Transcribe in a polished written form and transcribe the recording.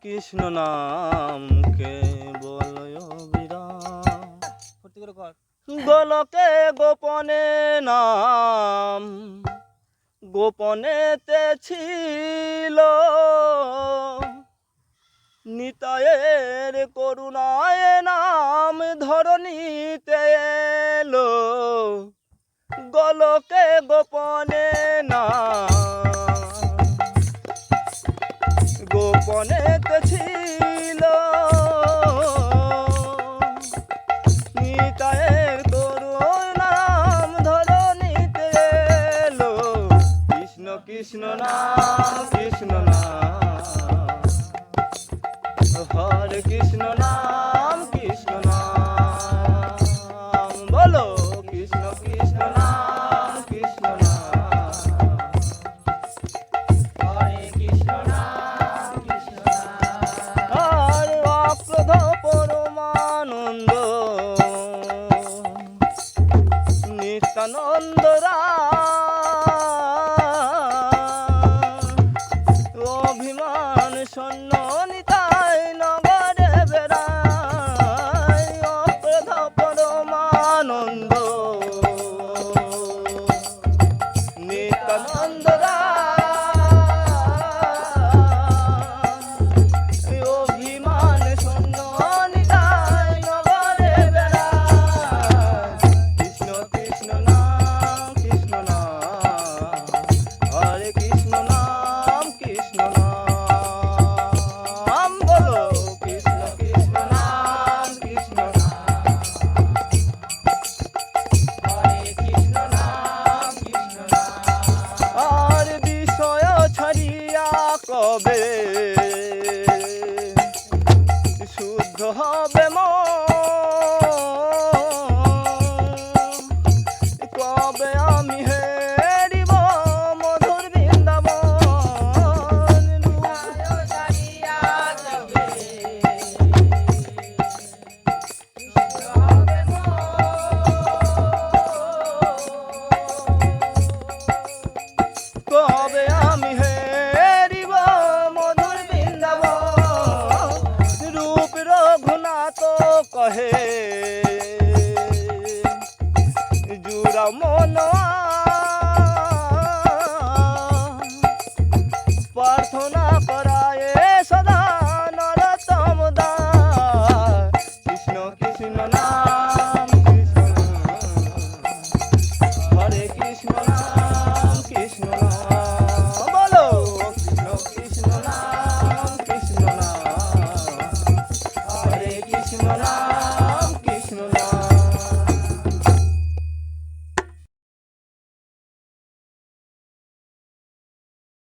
কৃষ্ণ নাম কেবল অবিরাম। গোলকে গোপনে নাম গোপনেতে ছিল, নিতায়ের করুণায় নাম ধরণীতে এলো। গোলকে গোপনে নাম গোপনেতে ছিল, নিতায়ের করুণা নাম ধরণীতে এলো। কৃষ্ণ কৃষ্ণ নাম কৃষ্ণ নাম, হরে কৃষ্ণ নাম কৃষ্ণ নাম, বলো কৃষ্ণ কৃষ্ণ নাম কৃষ্ণ নাম, হরে কৃষ্ণ নাম কৃষ্ণ নাম। আর অক্রোধ পরমানন্দ নিত্যানন্দ অভিমান শূন্য নিতাই নগরে বেড়ায়। অক্রোধ পরমানন্দ নিত্যানন্দ অভিমান শূন্য নিতাই নগরে বেড়ায়। কৃষ্ণ কৃষ্ণ নাম কৃষ্ণ নাম, হরে কৃষ্ণ নাম কৃষ্ণ নাম, বলো কৃষ্ণ কৃষ্ণ নাম কৃষ্ণ নাম, হরে কৃষ্ণ নাম কৃষ্ণ নাম। আর বিষয় ছাড়িয়া কবে শুদ্ধ হবে মন, কবে আমি হেরিব মধুর বৃন্দাবন। কবে আমি হেরিব মধুর বৃন্দাবন। রূপ রঘুনাথ কহে